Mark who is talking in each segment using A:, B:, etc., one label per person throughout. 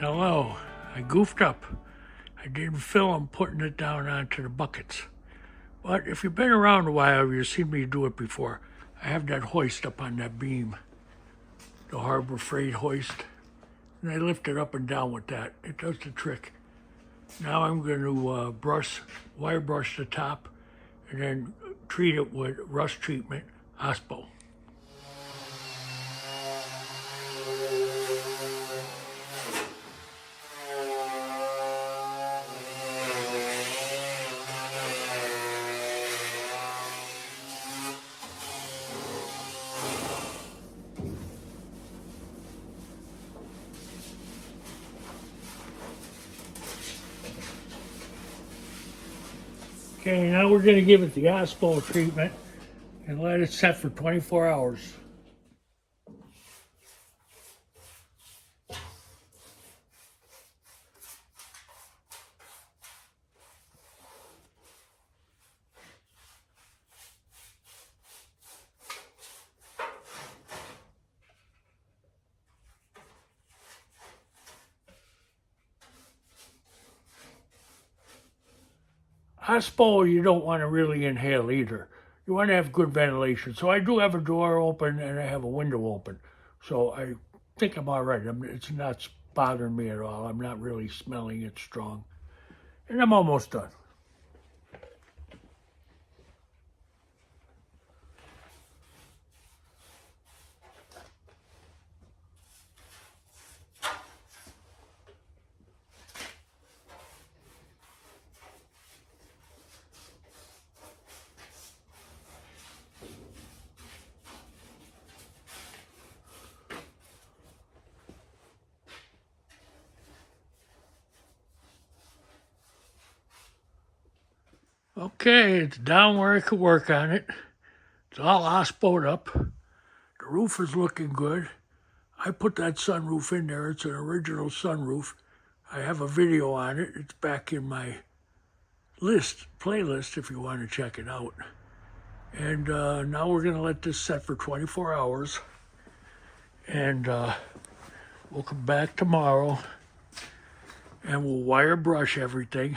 A: Hello, I goofed up. I didn't film putting it down onto the buckets. But if you've been around a while, you've seen me do it before. I have that hoist up on that beam, the Harbor Freight hoist, and I lift it up and down with that. It does the trick. Now I'm going to wire brush the top, and then treat it with rust treatment, OSPO. Okay, now we're going to give it the OSPO treatment and let it set for 24 hours. OSPO you don't want to really inhale either. You want to have good ventilation. So I do have a door open and I have a window open. So I think I'm all right. It's not bothering me at all. I'm not really smelling it strong. And I'm almost done. Okay, it's down where I could work on it. It's all OSPO'd up. The roof is looking good. I put that sunroof in there. It's an original sunroof. I have a video on it. It's back in my playlist if you want to check it out. And now we're going to let this set for 24 hours. And we'll come back tomorrow and we'll wire brush everything.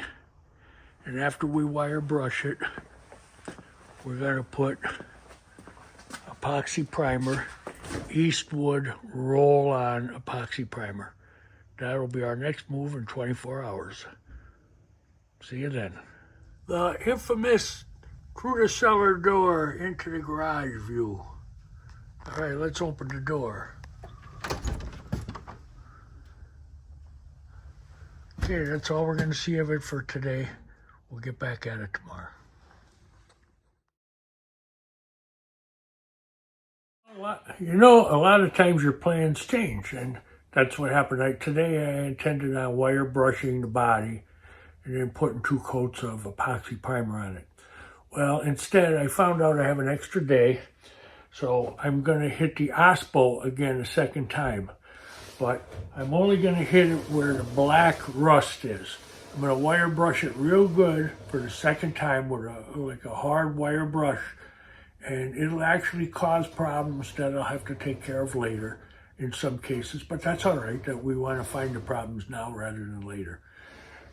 A: And after we wire brush it, we're going to put epoxy primer, Eastwood roll-on epoxy primer. That'll be our next move in 24 hours. See you then. The infamous through the cellar door into the garage view. All right, let's open the door. Okay, that's all we're going to see of it for today. We'll get back at it tomorrow. A lot of times your plans change, and that's what happened. Today I intended on wire brushing the body and then putting 2 coats of epoxy primer on it. Well, instead I found out I have an extra day, so I'm going to hit the OSPO again a second time. But I'm only going to hit it where the black rust is. I'm going to wire brush it real good for the second time with a hard wire brush. And it'll actually cause problems that I'll have to take care of later in some cases. But that's all right, that we want to find the problems now rather than later.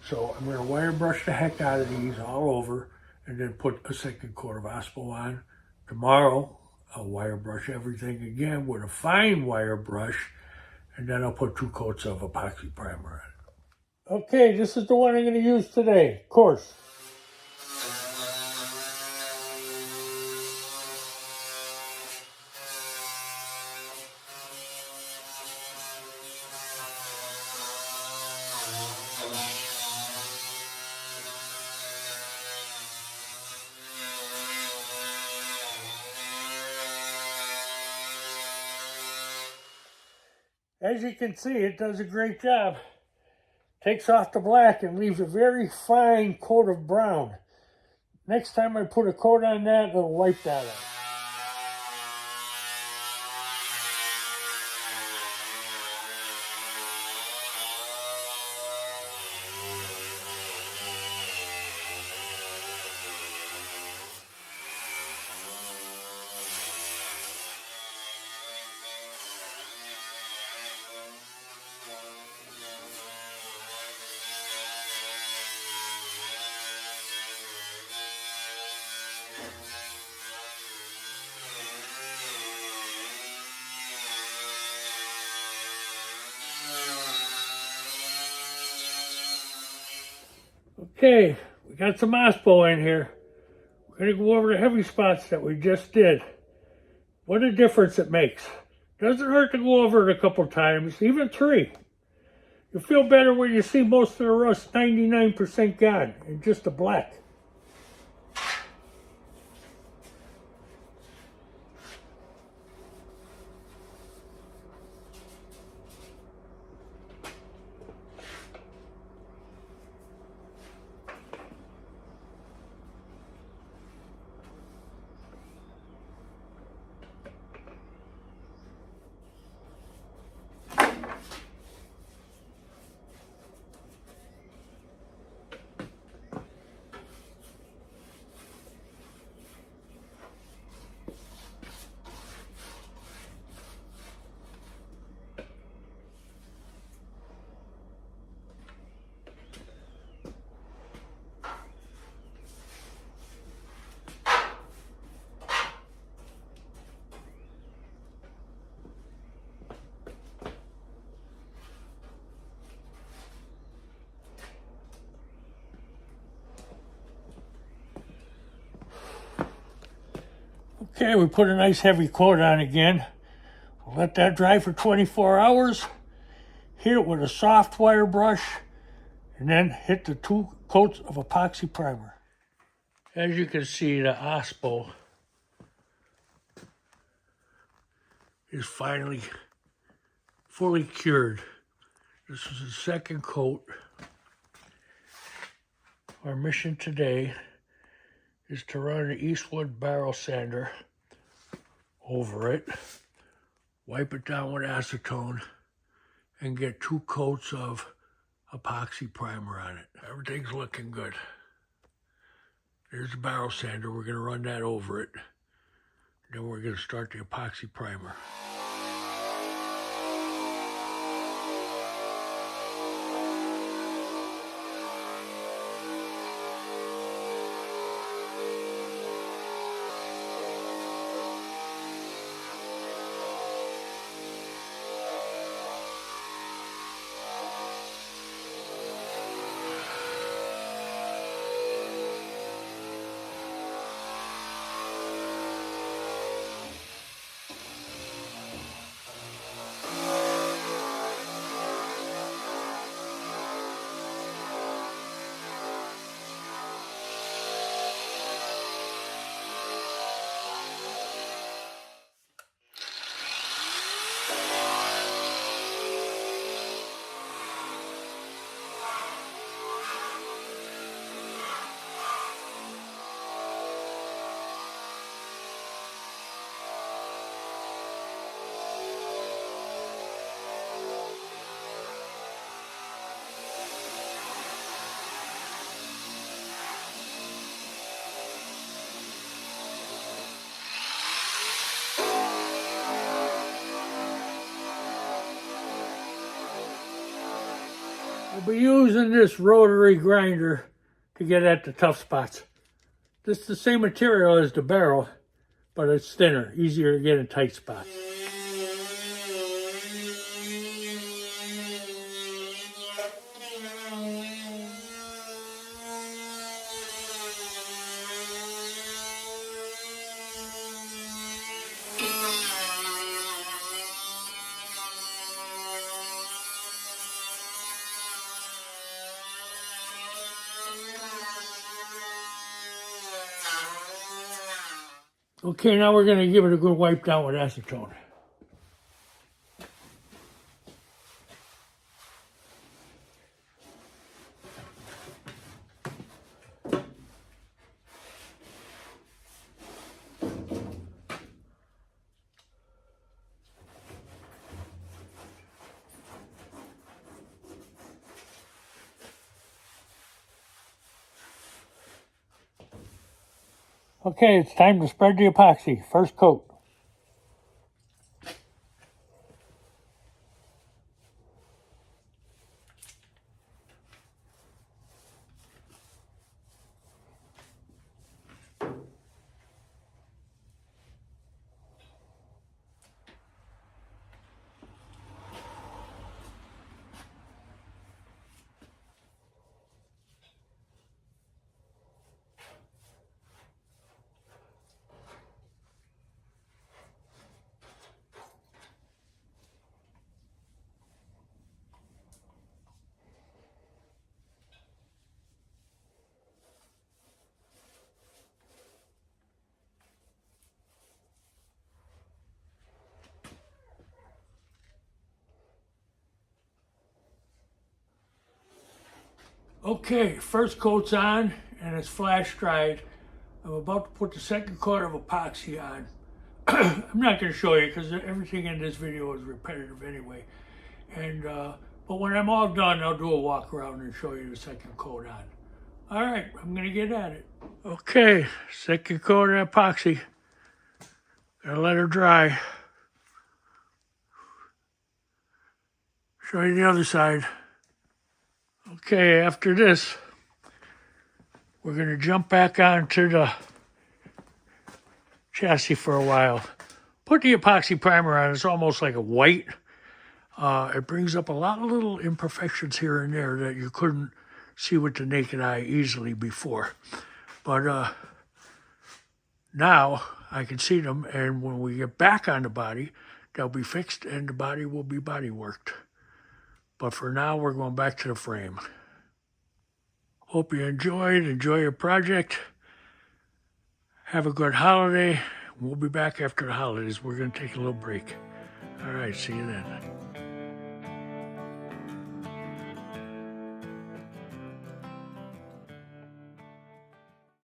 A: So I'm going to wire brush the heck out of these all over and then put a second coat of OSPO on. Tomorrow, I'll wire brush everything again with a fine wire brush. And then I'll put 2 coats of epoxy primer on. Okay, this is the one I'm going to use today, of course. As you can see, it does a great job. Takes off the black and leaves a very fine coat of brown. Next time I put a coat on that, it'll wipe that out. Okay, we got some OSPO in here. We're going to go over the heavy spots that we just did. What a difference it makes. Doesn't hurt to go over it a couple times, even 3. You'll feel better when you see most of the rust 99% gone and just the black. Okay, we put a nice heavy coat on again. We'll let that dry for 24 hours. Hit it with a soft wire brush and then hit the 2 coats of epoxy primer. As you can see, the OSPO is finally fully cured. This is the second coat. Our mission today is to run an Eastwood barrel sander over it, wipe it down with acetone, and get 2 coats of epoxy primer on it. Everything's looking good. There's the barrel sander. We're going to run that over it. Then we're going to start the epoxy primer. We'll be using this rotary grinder to get at the tough spots. This is the same material as the barrel, but it's thinner, easier to get in tight spots. Okay, now we're going to give it a good wipe down with acetone. Okay, it's time to spread the epoxy. First coat. Okay, first coat's on and it's flash dried. I'm about to put the second coat of epoxy on. I'm not going to show you because everything in this video is repetitive anyway. And but when I'm all done, I'll do a walk around and show you the second coat on. All right, I'm going to get at it. Okay, second coat of epoxy. Gotta let her dry. Show you the other side. Okay, after this, we're going to jump back onto the chassis for a while. Put the epoxy primer on. It's almost like a white. It brings up a lot of little imperfections here and there that you couldn't see with the naked eye easily before. But now I can see them, and when we get back on the body, they'll be fixed and the body will be body worked. But for now, we're going back to the frame. Hope you enjoy your project. Have a good holiday. We'll be back after the holidays. We're going to take a little break. All right, see you then.